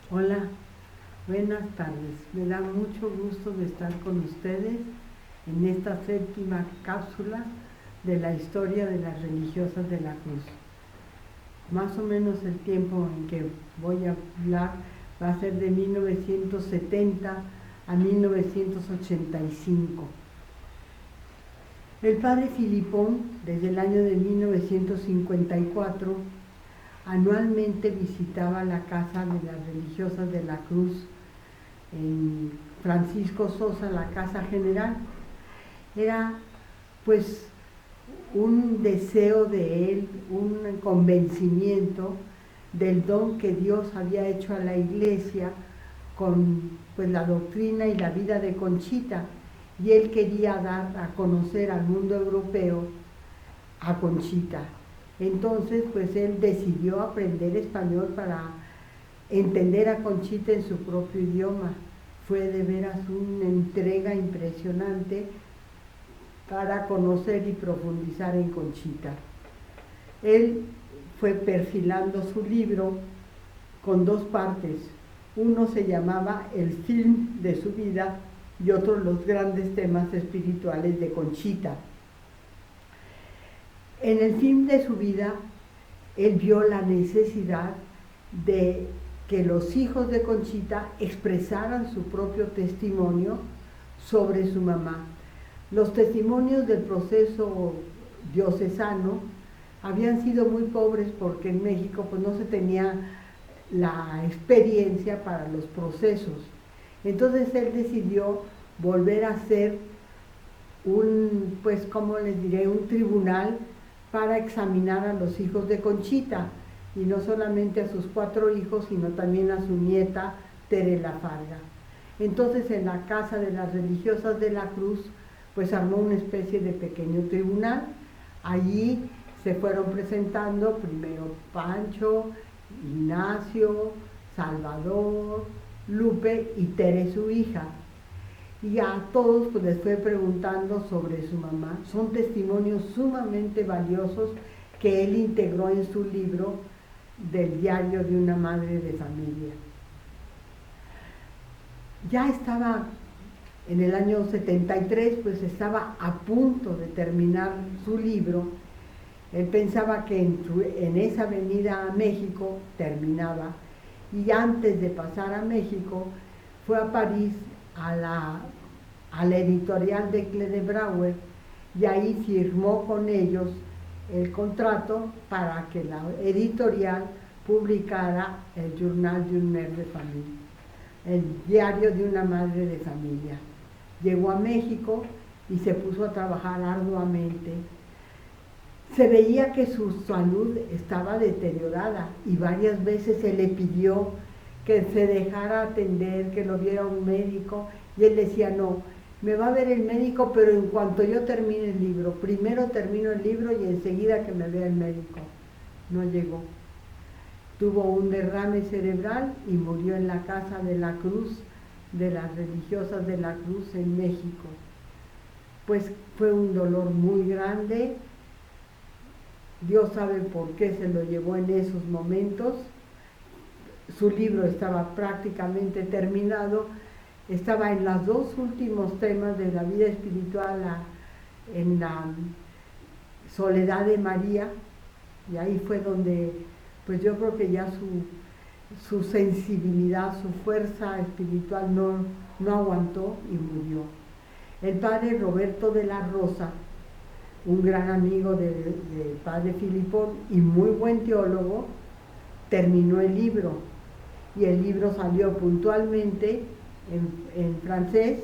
Hola, buenas tardes. Me da mucho gusto de estar con ustedes en esta séptima cápsula de la historia de las religiosas de la cruz. Más o menos el tiempo en que voy a hablar va a ser de 1970 a 1985. El padre Filipón, desde el año de 1954, anualmente visitaba la casa de las religiosas de la cruz en Francisco Sosa, la casa general. Era pues un deseo de él, un convencimiento del don que Dios había hecho a la iglesia con pues la doctrina y la vida de Conchita, y él quería dar a conocer al mundo europeo a Conchita. Entonces pues él decidió aprender español para entender a Conchita en su propio idioma. Fue de veras una entrega impresionante para conocer y profundizar en Conchita. Él fue perfilando su libro con dos partes. Uno se llamaba El film de su vida y otro Los grandes temas espirituales de Conchita. En el film de su vida, él vio la necesidad de que los hijos de Conchita expresaran su propio testimonio sobre su mamá. Los testimonios del proceso diocesano habían sido muy pobres porque en México pues no se tenía la experiencia para los procesos. Entonces él decidió volver a hacer un, pues como les diré, un tribunal para examinar a los hijos de Conchita, y no solamente a sus 4 hijos, sino también a su nieta Tere Lafarga. Entonces en la casa de las religiosas de la cruz pues armó una especie de pequeño tribunal. Allí se fueron presentando primero Pancho, Ignacio, Salvador, Lupe y Tere su hija, y a todos pues les fue preguntando sobre su mamá. Son testimonios sumamente valiosos que él integró en su libro del diario de una madre de familia. Ya estaba en el año 73, pues estaba a punto de terminar su libro. Él pensaba que en esa venida a México terminaba, y antes de pasar a México fue a París a la editorial de Kledebrauer, y ahí firmó con ellos el contrato para que la editorial publicara el Journal d'une Mère de Famille, el diario de una madre de familia. Llegó a México y se puso a trabajar arduamente. Se veía que su salud estaba deteriorada y varias veces se le pidió que se dejara atender, que lo viera un médico, y él decía: no, me va a ver el médico, pero en cuanto yo termine el libro, primero termino el libro y enseguida que me vea el médico. No llegó. Tuvo un derrame cerebral y murió en la casa de la cruz, de las religiosas de la cruz en México. Pues fue un dolor muy grande. Dios sabe por qué se lo llevó en esos momentos. Su libro estaba prácticamente terminado, estaba en los 2 últimos temas de la vida espiritual, en la soledad de María, y ahí fue donde pues yo creo que ya su sensibilidad, su fuerza espiritual no aguantó y murió. El padre Roberto de la Rosa, un gran amigo del padre Filipón y muy buen teólogo, terminó el libro, y el libro salió puntualmente en francés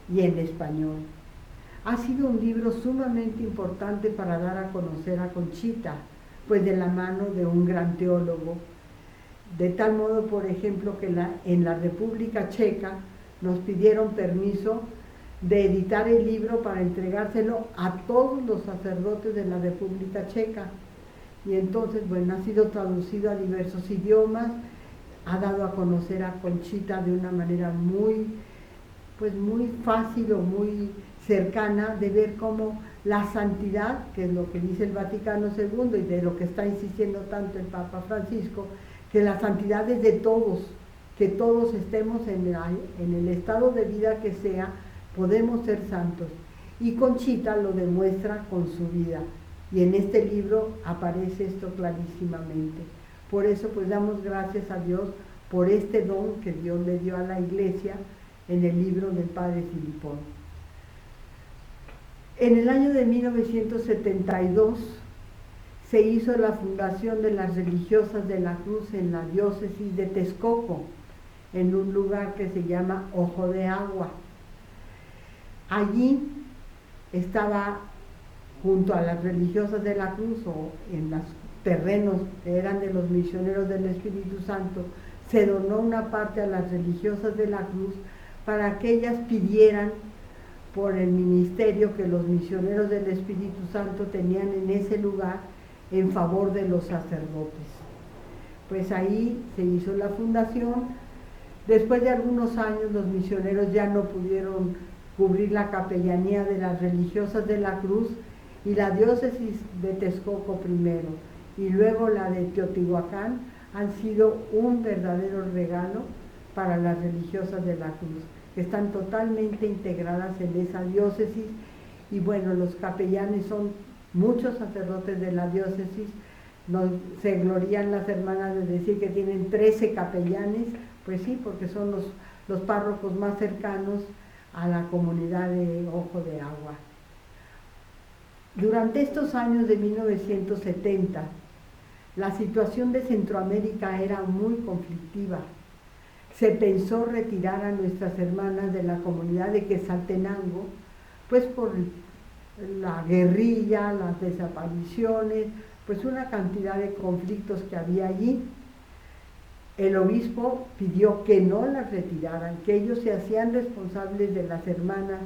y en español. Ha sido un libro sumamente importante para dar a conocer a Conchita, pues de la mano de un gran teólogo, de tal modo, por ejemplo, que en la República Checa nos pidieron permiso de editar el libro para entregárselo a todos los sacerdotes de la República Checa, y entonces, bueno, ha sido traducido a diversos idiomas, ha dado a conocer a Conchita de una manera muy fácil o muy cercana, de ver cómo la santidad, que es lo que dice el Vaticano II y de lo que está insistiendo tanto el Papa Francisco, que la santidad es de todos, que todos estemos en el estado de vida que sea, podemos ser santos. Y Conchita lo demuestra con su vida. Y en este libro aparece esto clarísimamente. Por eso pues damos gracias a Dios por este don que Dios le dio a la Iglesia en el libro del Padre Filipón. En el año de 1972 se hizo la fundación de las Religiosas de la Cruz en la diócesis de Texcoco, en un lugar que se llama Ojo de Agua. Allí estaba, junto a las Religiosas de la Cruz, o en los terrenos que eran de los misioneros del Espíritu Santo, se donó una parte a las Religiosas de la Cruz para que ellas pidieran por el ministerio que los misioneros del Espíritu Santo tenían en ese lugar en favor de los sacerdotes. Pues ahí se hizo la fundación. Después de algunos años los misioneros ya no pudieron cubrir la capellanía de las Religiosas de la Cruz, y la diócesis de Texcoco primero y luego la de Teotihuacán han sido un verdadero regalo para las Religiosas de la Cruz, que están totalmente integradas en esa diócesis. Y bueno, los capellanes son muchos sacerdotes de la diócesis. Se glorían las hermanas de decir que tienen 13 capellanes, pues sí, porque son los párrocos más cercanos a la comunidad de Ojo de Agua. Durante estos años de 1970, la situación de Centroamérica era muy conflictiva. Se pensó retirar a nuestras hermanas de la comunidad de Quetzaltenango, pues por la guerrilla, las desapariciones, pues una cantidad de conflictos que había allí. El obispo pidió que no las retiraran, que ellos se hacían responsables de las hermanas,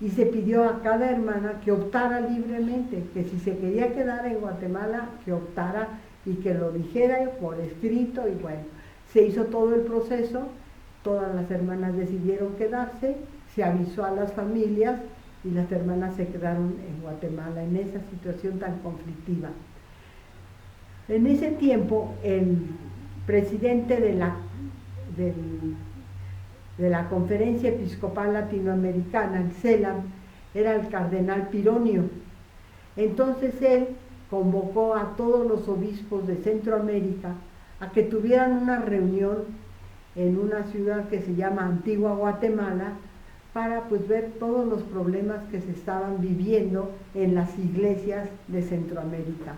y se pidió a cada hermana que optara libremente, que si se quería quedar en Guatemala, que optara y que lo dijera por escrito. Y bueno, se hizo todo el proceso, todas las hermanas decidieron quedarse, se avisó a las familias y las hermanas se quedaron en Guatemala en esa situación tan conflictiva. En ese tiempo, el presidente de la Conferencia Episcopal Latinoamericana, el CELAM, era el cardenal Pironio. Entonces él convocó a todos los obispos de Centroamérica a que tuvieran una reunión en una ciudad que se llama Antigua Guatemala, para pues ver todos los problemas que se estaban viviendo en las iglesias de Centroamérica.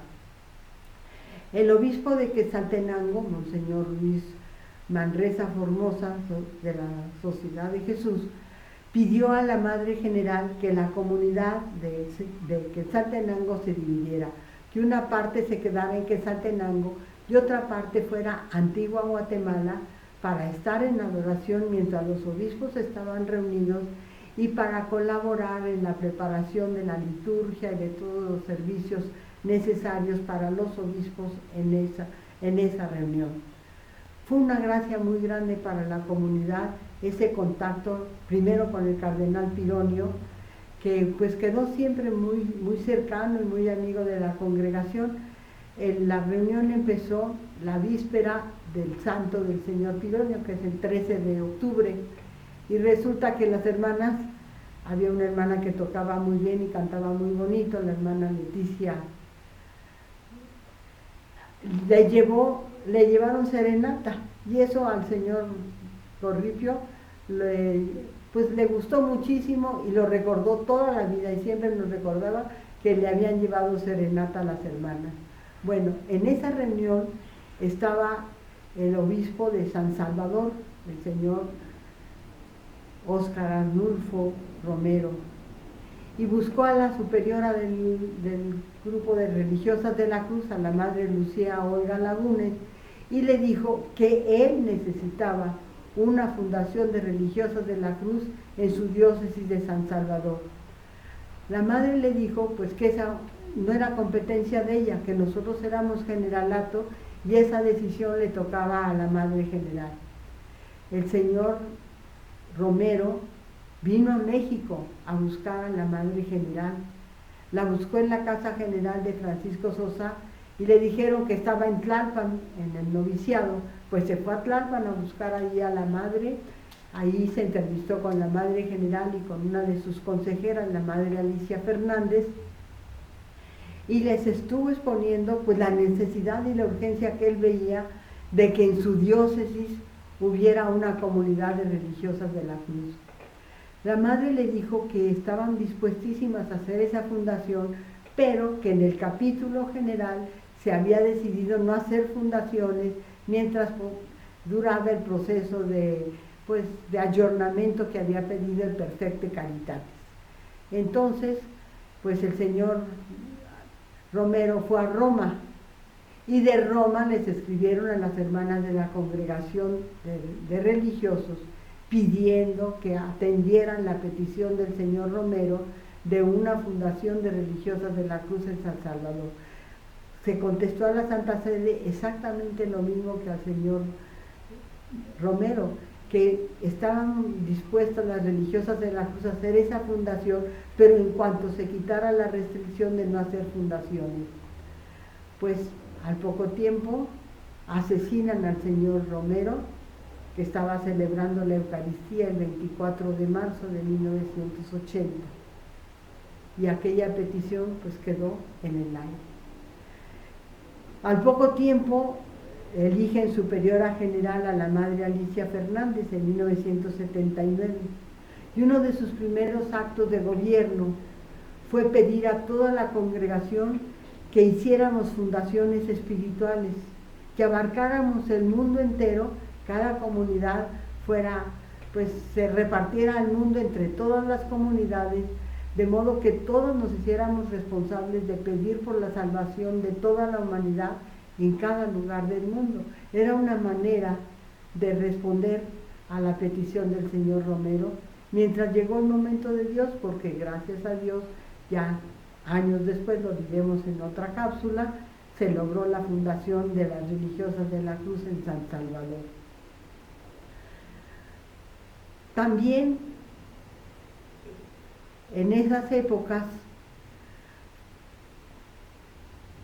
El obispo de Quetzaltenango, Monseñor Luis Manresa Formosa, de la Sociedad de Jesús, pidió a la Madre General que la comunidad de Quetzaltenango se dividiera, que una parte se quedara en Quetzaltenango y otra parte fuera Antigua Guatemala, para estar en adoración mientras los obispos estaban reunidos y para colaborar en la preparación de la liturgia y de todos los servicios necesarios para los obispos en esa reunión. Fue una gracia muy grande para la comunidad ese contacto, primero con el cardenal Pironio, que pues quedó siempre muy, muy cercano y muy amigo de la congregación. La reunión empezó la víspera del santo del señor Pironio, que es el 13 de octubre, y resulta que las hermanas, había una hermana que tocaba muy bien y cantaba muy bonito, la hermana Leticia, le llevaron serenata, y eso al señor Corripio pues le gustó muchísimo y lo recordó toda la vida, y siempre nos recordaba que le habían llevado serenata a las hermanas. Bueno, en esa reunión estaba el obispo de San Salvador, el señor Óscar Arnulfo Romero, y buscó a la superiora del grupo de Religiosas de la Cruz, a la Madre Lucía Olga Lagunes, y le dijo que él necesitaba una fundación de Religiosas de la Cruz en su diócesis de San Salvador. La Madre le dijo pues que esa no era competencia de ella, que nosotros éramos generalato y esa decisión le tocaba a la Madre General. El señor Romero vino a México a buscar a la Madre General, la buscó en la Casa General de Francisco Sosa y le dijeron que estaba en Tlalpan, en el noviciado, pues se fue a Tlalpan a buscar ahí a la madre. Ahí se entrevistó con la madre general y con una de sus consejeras, la madre Alicia Fernández, y les estuvo exponiendo pues la necesidad y la urgencia que él veía de que en su diócesis hubiera una comunidad de religiosas de la cruz. La madre le dijo que estaban dispuestísimas a hacer esa fundación, pero que en el capítulo general se había decidido no hacer fundaciones mientras duraba el proceso de ayornamiento que había pedido el Perfecte Caritatis. Entonces, pues el señor Romero fue a Roma, y de Roma les escribieron a las hermanas de la congregación de religiosos pidiendo que atendieran la petición del señor Romero de una fundación de religiosas de la cruz en San Salvador. Se contestó a la Santa Sede exactamente lo mismo que al señor Romero, que estaban dispuestas las religiosas de la cruz a hacer esa fundación, pero en cuanto se quitara la restricción de no hacer fundaciones. Pues al poco tiempo asesinan al señor Romero, que estaba celebrando la Eucaristía el 24 de marzo de 1980, y aquella petición pues quedó en el aire. Al poco tiempo eligen superiora general a la madre Alicia Fernández en 1979, y uno de sus primeros actos de gobierno fue pedir a toda la congregación que hiciéramos fundaciones espirituales, que abarcáramos el mundo entero, cada comunidad se repartiera el mundo entre todas las comunidades, de modo que todos nos hiciéramos responsables de pedir por la salvación de toda la humanidad en cada lugar del mundo. Era una manera de responder a la petición del señor Romero, mientras llegó el momento de Dios, porque gracias a Dios, ya años después, lo diremos en otra cápsula, se logró la fundación de las religiosas de la cruz en San Salvador. También en esas épocas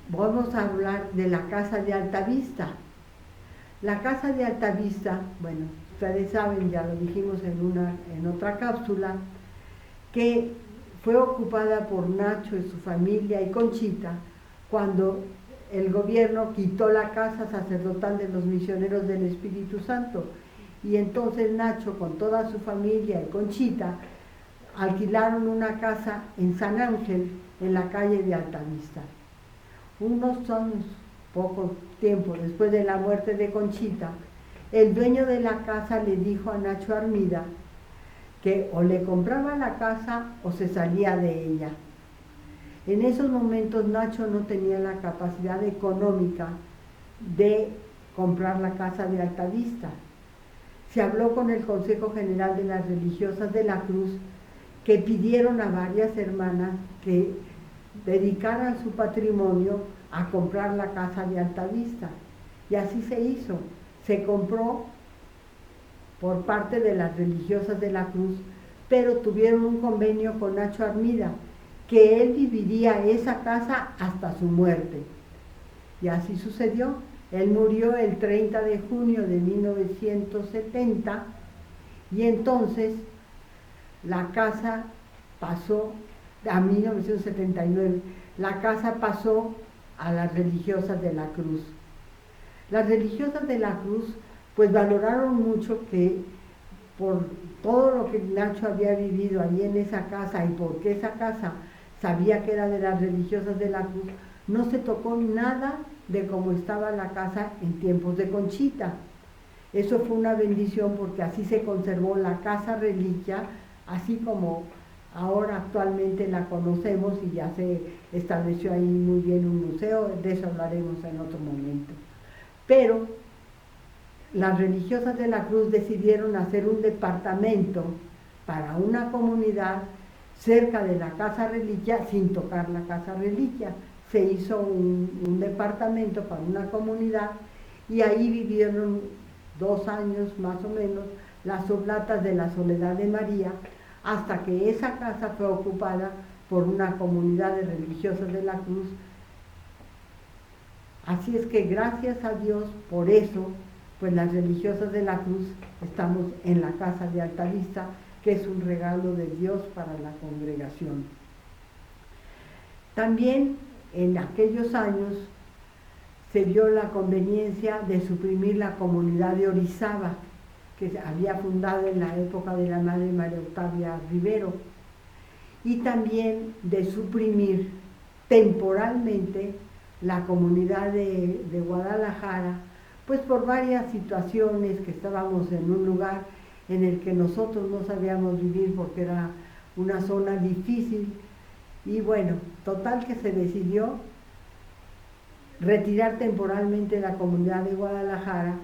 vamos a hablar de la Casa de Altavista. La Casa de Altavista, bueno, ustedes saben, ya lo dijimos en otra cápsula, que fue ocupada por Nacho y su familia y Conchita cuando el gobierno quitó la casa sacerdotal de los misioneros del Espíritu Santo. Y entonces Nacho, con toda su familia y Conchita, alquilaron una casa en San Ángel, en la calle de Altavista. Unos años, poco tiempo después de la muerte de Conchita, el dueño de la casa le dijo a Nacho Armida que o le compraba la casa o se salía de ella. En esos momentos Nacho no tenía la capacidad económica de comprar la casa de Altavista. Se habló con el Consejo General de las Religiosas de la Cruz, que pidieron a varias hermanas que dedicaran su patrimonio a comprar la casa de Altavista. Y así se hizo. Se compró por parte de las religiosas de la cruz, pero tuvieron un convenio con Nacho Armida, que él viviría esa casa hasta su muerte. Y así sucedió. Él murió el 30 de junio de 1970, y entonces la casa pasó, a 1979, la casa pasó a las religiosas de la cruz. Las religiosas de la cruz pues valoraron mucho que por todo lo que Nacho había vivido allí en esa casa, y porque esa casa sabía que era de las religiosas de la cruz, no se tocó nada de cómo estaba la casa en tiempos de Conchita. Eso fue una bendición, porque así se conservó la casa reliquia, así como ahora actualmente la conocemos, y ya se estableció ahí muy bien un museo. De eso hablaremos en otro momento. Pero las religiosas de la cruz decidieron hacer un departamento para una comunidad cerca de la casa reliquia, sin tocar la casa reliquia. Se hizo un departamento para una comunidad, y ahí vivieron 2 años más o menos las oblatas de la Soledad de María, hasta que esa casa fue ocupada por una comunidad de religiosas de la cruz. Así es que gracias a Dios por eso, pues las religiosas de la Cruz estamos en la casa de Altavista, que es un regalo de Dios para la congregación. También en aquellos años se vio la conveniencia de suprimir la comunidad de Orizaba, que se había fundado en la época de la Madre María Octavia Rivero, y también de suprimir temporalmente la comunidad de Guadalajara, pues por varias situaciones, que estábamos en un lugar en el que nosotros no sabíamos vivir porque era una zona difícil, y bueno, total que se decidió retirar temporalmente la comunidad de Guadalajara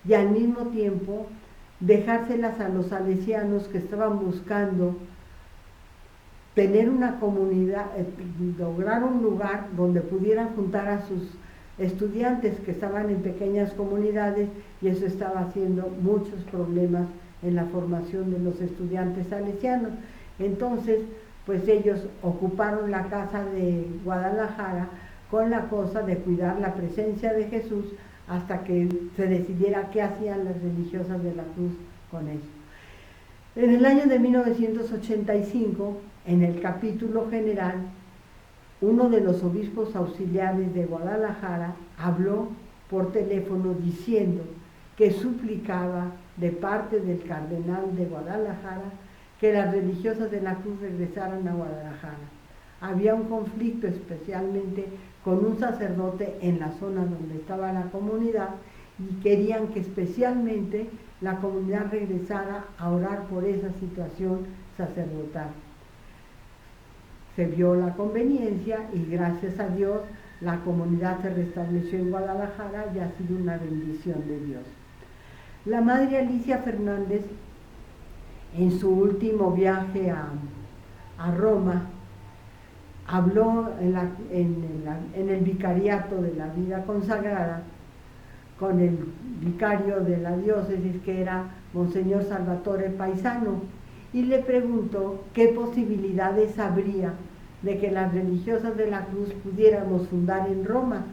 y al mismo tiempo dejárselas a los salesianos que estaban buscando tener una comunidad, lograr un lugar donde pudieran juntar a sus estudiantes que estaban en pequeñas comunidades, y eso estaba haciendo muchos problemas en la formación de los estudiantes salesianos. Entonces, pues ellos ocuparon la casa de Guadalajara con la cosa de cuidar la presencia de Jesús hasta que se decidiera qué hacían las religiosas de la Cruz con eso. En el año de 1985, en el capítulo general, uno de los obispos auxiliares de Guadalajara habló por teléfono diciendo que suplicaba de parte del cardenal de Guadalajara que las religiosas de la Cruz regresaran a Guadalajara. Había un conflicto especialmente con un sacerdote en la zona donde estaba la comunidad, y querían que especialmente la comunidad regresara a orar por esa situación sacerdotal. Se vio la conveniencia y gracias a Dios la comunidad se restableció en Guadalajara y ha sido una bendición de Dios. La Madre Alicia Fernández, en su último viaje a Roma, habló en el vicariato de la vida consagrada con el vicario de la diócesis, que era Monseñor Salvatore Paisano, y le preguntó qué posibilidades habría de que las religiosas de la Cruz pudiéramos fundar en Roma.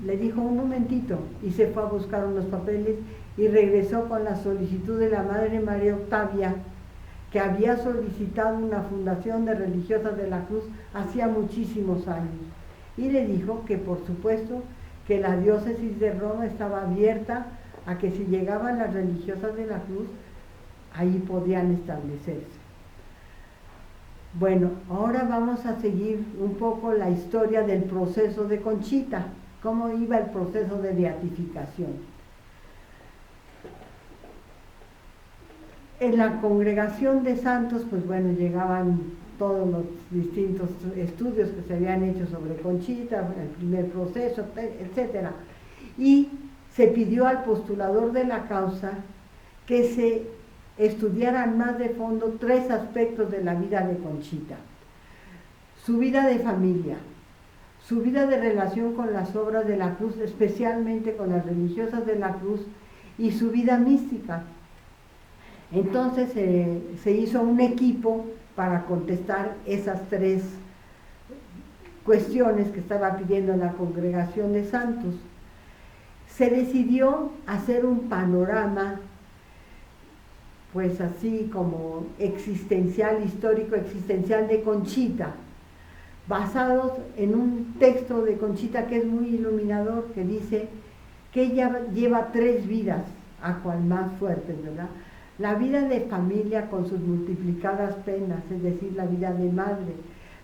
Le dijo un momentito y se fue a buscar unos papeles y regresó con la solicitud de la Madre María Octavia, que había solicitado una fundación de religiosas de la Cruz hacía muchísimos años, y le dijo que por supuesto que la diócesis de Roma estaba abierta a que si llegaban las religiosas de la Cruz, ahí podían establecerse. Bueno, ahora vamos a seguir un poco la historia del proceso de Conchita, cómo iba el proceso de beatificación. En la congregación de santos, pues bueno, llegaban todos los distintos estudios que se habían hecho sobre Conchita, el primer proceso, etcétera, y se pidió al postulador de la causa que se estudiaran más de fondo 3 aspectos de la vida de Conchita: su vida de familia, su vida de relación con las obras de la Cruz, especialmente con las religiosas de la Cruz, y su vida mística. Entonces se hizo un equipo para contestar esas 3 cuestiones que estaba pidiendo la congregación de santos. Se decidió hacer un panorama, pues así como existencial, histórico existencial de Conchita, basados en un texto de Conchita que es muy iluminador, que dice que ella lleva 3 vidas, a cual más fuertes, ¿verdad? La vida de familia con sus multiplicadas penas, es decir, la vida de madre,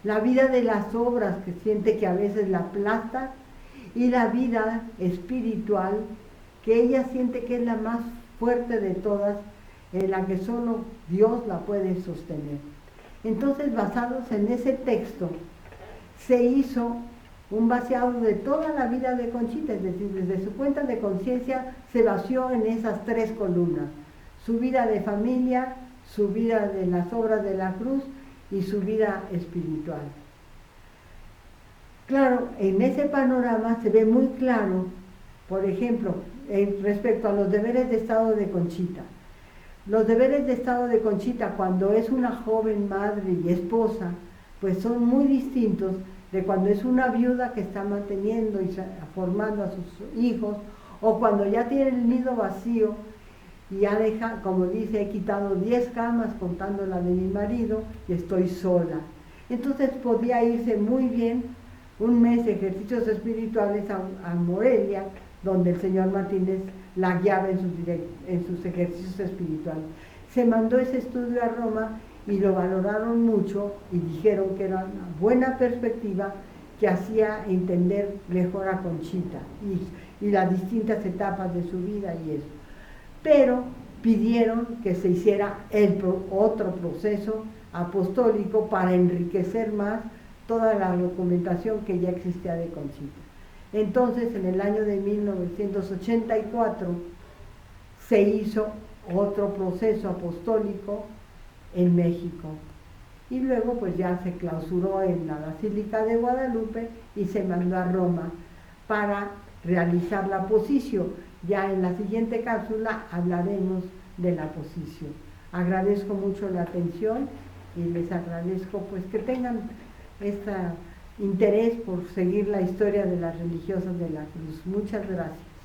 la vida de las obras que siente que a veces la aplastan, y la vida espiritual que ella siente que es la más fuerte de todas, en la que solo Dios la puede sostener. Entonces, basados en ese texto, se hizo un vaciado de toda la vida de Conchita, es decir, desde su cuenta de conciencia se vació en esas 3 columnas: su vida de familia, su vida de las obras de la Cruz y su vida espiritual. Claro, en ese panorama se ve muy claro, por ejemplo, respecto a los deberes de estado de Conchita. Los deberes de estado de Conchita, cuando es una joven madre y esposa, pues son muy distintos de cuando es una viuda que está manteniendo y formando a sus hijos, o cuando ya tiene el nido vacío y ya deja, como dice, he quitado 10 camas contando la de mi marido y estoy sola. Entonces podía irse muy bien un mes de ejercicios espirituales a Morelia, donde el señor Martínez la guiaba en sus ejercicios espirituales. Se mandó ese estudio a Roma y lo valoraron mucho y dijeron que era una buena perspectiva que hacía entender mejor a Conchita y las distintas etapas de su vida y eso. Pero pidieron que se hiciera otro proceso apostólico para enriquecer más toda la documentación que ya existía de Conchita. Entonces, en el año de 1984 se hizo otro proceso apostólico en México y luego pues ya se clausuró en la Basílica de Guadalupe y se mandó a Roma para realizar la posición. Ya en la siguiente cápsula hablaremos de la posición. Agradezco mucho la atención y les agradezco pues que tengan este interés por seguir la historia de las religiosas de la cruz. Muchas gracias.